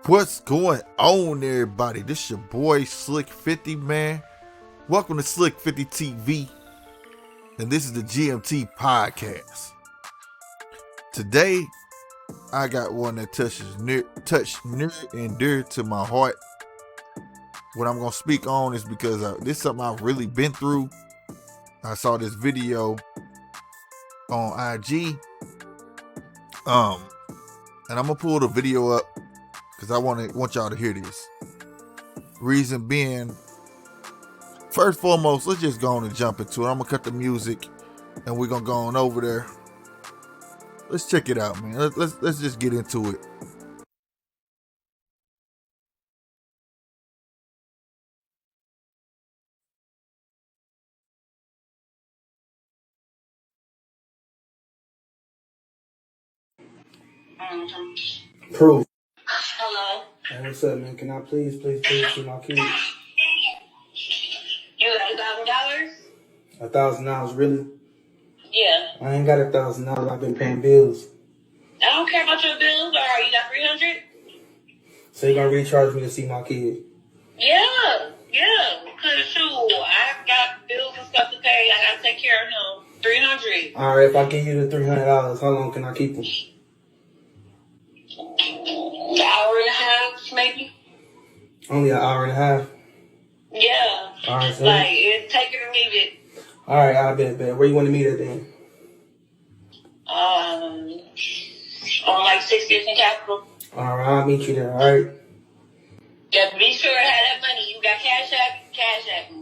What's going on, everybody? This your boy Slick 50, man. Welcome to Slick 50 TV, and this is the GMT podcast. Today, I got one that touched near and dear to my heart. What I'm gonna speak on is because this is something I've really been through. I saw this video on IG, and I'm gonna pull the video up because I want y'all to hear this. Reason being, first and foremost, let's just go on and jump into it. I'm gonna cut the music, and we're gonna go on over there. Let's check it out, man. Let's just get into it. Proof. Hello. Hey, what's up, man? Can I please see my kids? You got $1,000? $1,000, really? Yeah. I ain't got $1,000. I've been paying bills. I don't care about your bills. Or you got 300? So you gonna recharge me to see my kid? Yeah. Because shoot, I got bills and stuff to pay. I gotta take care of him. 300. All right. If I give you the $300, how long can I keep them? An hour and a half, maybe. Only an hour and a half. Yeah. All right. So Like it's take it or leave it. all right. I bet. Where you want to meet at then? On like 60th and Capital. All right. I'll meet you there. All right. Yeah, be sure to have that money. You got cash app.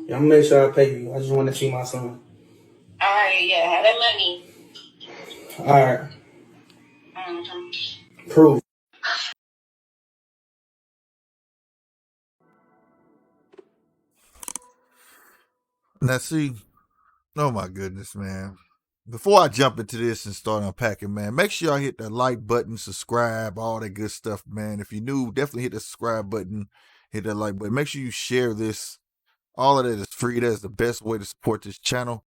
Yeah, I'm gonna make sure I pay you. I just want to see my son. All right, yeah, have that money. All right. Mm-hmm. Proof. Now, see, oh my goodness, man. Before I jump into this and start unpacking, man, make sure y'all hit that like button, subscribe, all that good stuff, man. If you're new, definitely hit the subscribe button, hit that like button. Make sure you share this. All of that is free. That's the best way to support this channel.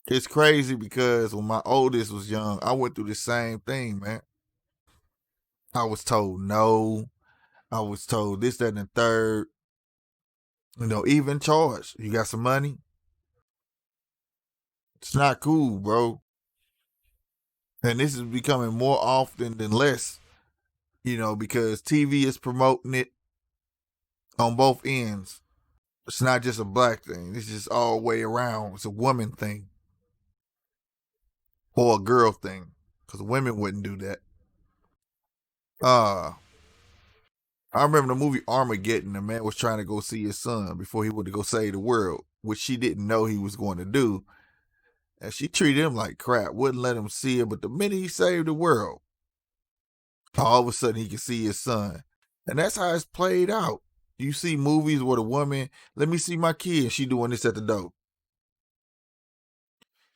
It's crazy because when my oldest was young, I went through the same thing, man. I was told no. I was told this, that, and the third. Even charge. You got some money? It's not cool, bro. And this is becoming more often than less, because TV is promoting it on both ends. It's not just a black thing. It's just all the way around. It's a woman thing. Or a girl thing. Because women wouldn't do that. I remember the movie Armageddon. The man was trying to go see his son before he went to go save the world, which she didn't know he was going to do. And she treated him like crap, wouldn't let him see it. But the minute he saved the world, all of a sudden he could see his son. And that's how it's played out. You see movies where the woman, let me see my kid, she doing this at the door.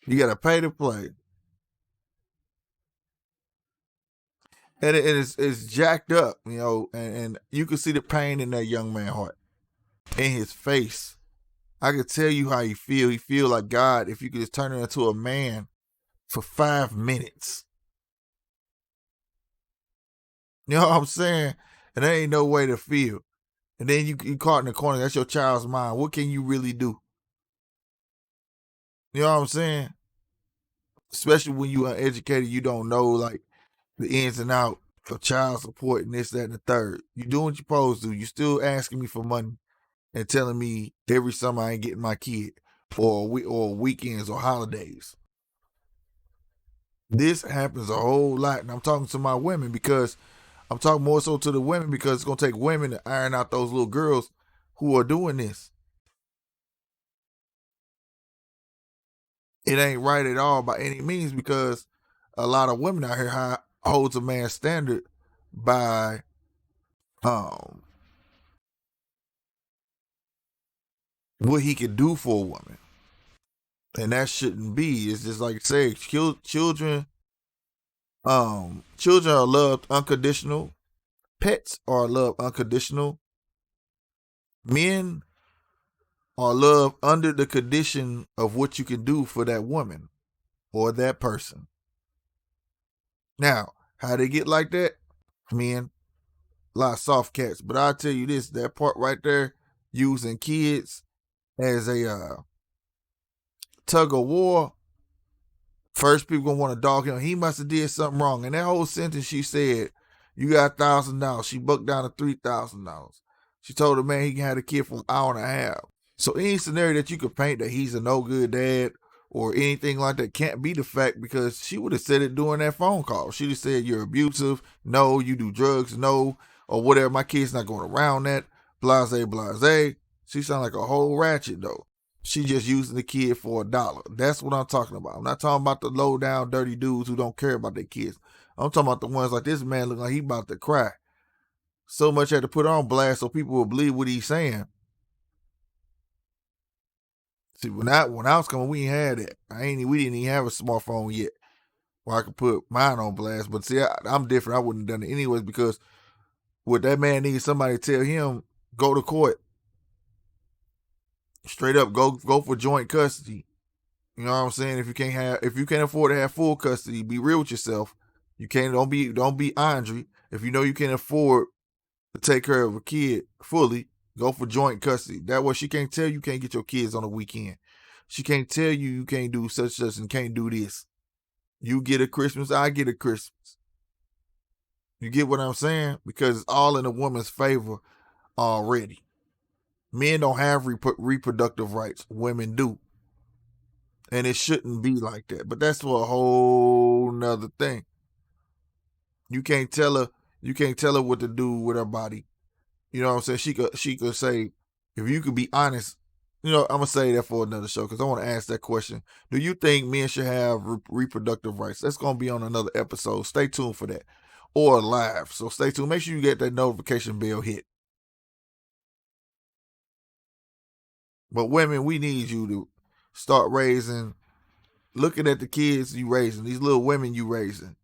You got to pay to play. And it's jacked up, and you can see the pain in that young man's heart, in his face. I could tell you how he feel. He feel like, God, if you could just turn him into a man for 5 minutes. You know what I'm saying? And there ain't no way to feel. And then you caught in the corner. That's your child's mind. What can you really do? You know what I'm saying? Especially when you uneducated, you don't know like the ins and outs of child support and this, that, and the third. You doing what you're supposed to. You still asking me for money and telling me every summer I ain't getting my kid, or weekends or holidays. This happens a whole lot, and I'm talking to my women because I'm talking more so to the women because it's gonna take women to iron out those little girls who are doing this. It ain't right at all by any means because a lot of women out here holds a man's standard by what he can do for a woman. And that shouldn't be. It's just like say children children are loved unconditional. Pets are loved unconditional. Men are loved under the condition of what you can do for that woman or that person. Now, how they get like that? Men, a lot of soft cats. But I'll tell you this, that part right there, using kids as a tug of war, first people gonna want to dog him. He must have did something wrong. And that whole sentence she said, you got $1,000. She bucked down to $3,000. She told the man he can have the kid for an hour and a half. So any scenario that you could paint that he's a no good dad or anything like that can't be the fact, because she would have said it during that phone call. She'd have said you're abusive, no, you do drugs, no, or whatever. My kid's not going around that. Blase, blase. She sound like a whole ratchet though. She just using the kid for $1. That's what I'm talking about. I'm not talking about the low down dirty dudes who don't care about their kids. I'm talking about the ones like this man look like he about to cry. So much had to put on blast so people will believe what he's saying. See, when I was coming, we ain't had it. We didn't even have a smartphone yet where I could put mine on blast. But see, I'm different. I wouldn't have done it anyways, because what that man needs somebody to tell him, go to court. Straight up, go for joint custody. You know what I'm saying? If you can't afford to have full custody, be real with yourself. You can't don't be Andre. If you know you can't afford to take care of a kid fully, go for joint custody. That way she can't tell you can't get your kids on the weekend. She can't tell you can't do such and can't do this. You get a Christmas, I get a Christmas. You get what I'm saying? Because it's all in a woman's favor already. Men don't have reproductive rights. Women do. And it shouldn't be like that. But that's for a whole nother thing. You can't tell her what to do with her body. You know what I'm saying? She could say, if you could be honest, I'm gonna say that for another show, because I want to ask that question. Do you think men should have reproductive rights? That's gonna be on another episode. Stay tuned for that. Or live. So stay tuned. Make sure you get that notification bell hit. But women, we need you to start looking at the kids you raising, these little women you raising.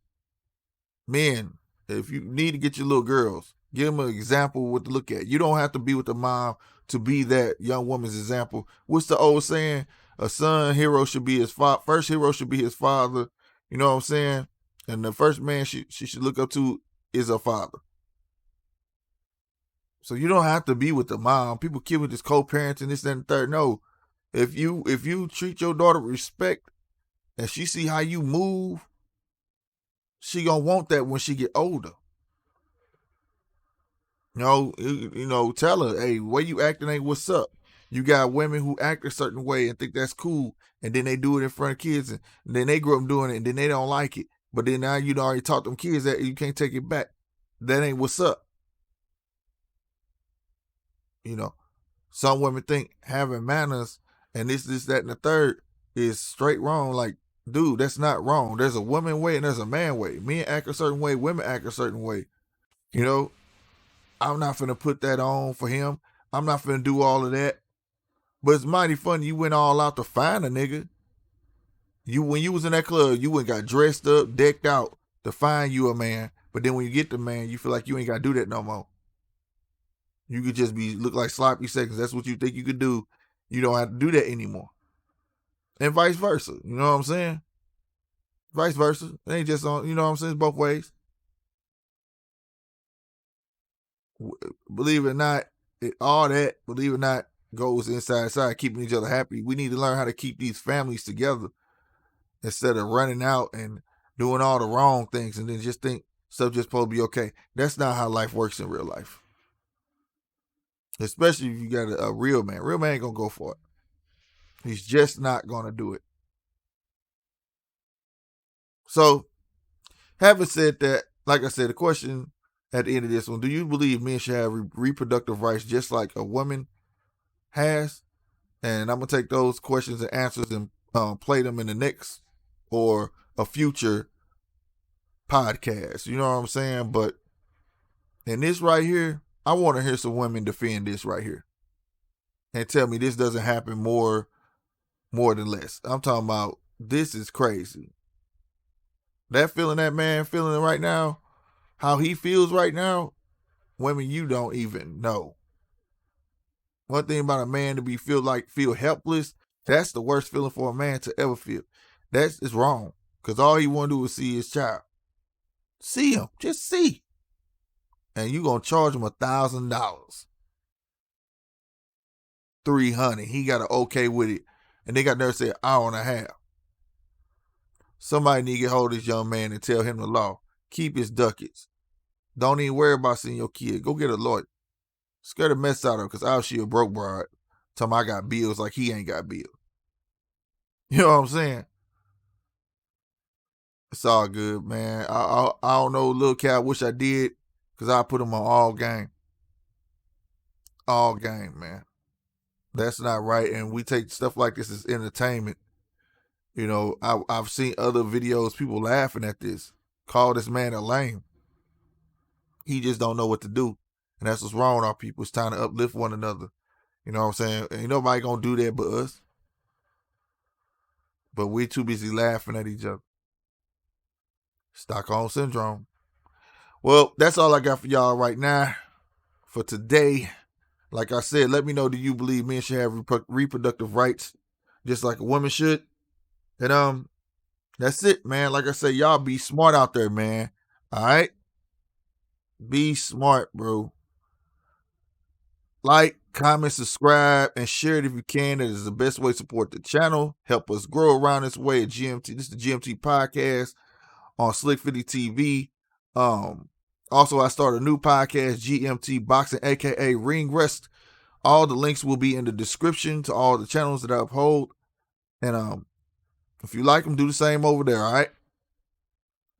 Men, if you need to get your little girls, give them an example of what to look at. You don't have to be with the mom to be that young woman's example. What's the old saying? A son hero should be his father. First hero should be his father. You know what I'm saying? And the first man she should look up to is her father. So you don't have to be with the mom. People kid with this co-parenting, this, that, and the third. No. If you treat your daughter with respect and she see how you move, she gonna want that when she get older. Tell her, hey, way you acting ain't what's up. You got women who act a certain way and think that's cool, and then they do it in front of kids, and then they grow up doing it, and then they don't like it. But then now you already taught them kids that you can't take it back. That ain't what's up. Some women think having manners and this, that, and the third is straight wrong. Like, dude, that's not wrong. There's a woman way and there's a man way. Men act a certain way, women act a certain way. I'm not finna put that on for him. I'm not finna do all of that. But it's mighty funny you went all out to find a nigga. When you was in that club, you went got dressed up, decked out to find you a man. But then when you get the man, you feel like you ain't gotta do that no more. You could just look like sloppy seconds. That's what you think you could do. You don't have to do that anymore. And vice versa. You know what I'm saying? Vice versa. It ain't just on, you know what I'm saying? It's both ways. Believe it or not, believe it or not, goes inside, keeping each other happy. We need to learn how to keep these families together instead of running out and doing all the wrong things and then just think stuff just supposed to be okay. That's not how life works in real life. Especially if you got a real man. Real man ain't gonna go for it. He's just not gonna do it. So, having said that, like I said, the question at the end of this one, do you believe men should have reproductive rights just like a woman has? And I'm going to take those questions and answers and play them in the next or a future podcast. You know what I'm saying? But in this right here, I want to hear some women defend this right here and tell me this doesn't happen more than less. I'm talking about this is crazy. That feeling that man feeling right now, how he feels right now, women, you don't even know. One thing about a man to feel helpless, that's the worst feeling for a man to ever feel. It's wrong. Because all he want to do is see his child. See him. Just see. And you gonna charge him $1,000. $300. He got an okay with it. And they got there and said hour and a half. Somebody need to get hold of this young man and tell him the law. Keep his ducats. Don't even worry about seeing your kid. Go get a lawyer. Scare the mess out of her, because I'll she a broke broad. Tell him I got bills like he ain't got bills. You know what I'm saying? It's all good, man. I don't know, Lil Cat. I wish I did, because I put him on all game. All game, man. That's not right. And we take stuff like this as entertainment. You know, I've seen other videos, people laughing at this. Call this man a lame. He just don't know what to do. And that's what's wrong with our people. It's time to uplift one another. You know what I'm saying? Ain't nobody gonna do that but us. But we too busy laughing at each other. Stockholm Syndrome. Well, that's all I got for y'all right now. For today, like I said, let me know, do you believe men should have reproductive rights just like a woman should? And that's it, man. Like I said, y'all be smart out there, man. All right? Be smart, bro. Like, comment, subscribe, and share it if you can. It is the best way to support the channel. Help us grow around this way at GMT. This is the GMT podcast on Slick 50 TV. Also, I started a new podcast, GMT Boxing, aka Ring Rest. All the links will be in the description to all the channels that I uphold. And if you like them, do the same over there, all right?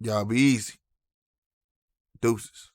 Y'all be easy. Deuces.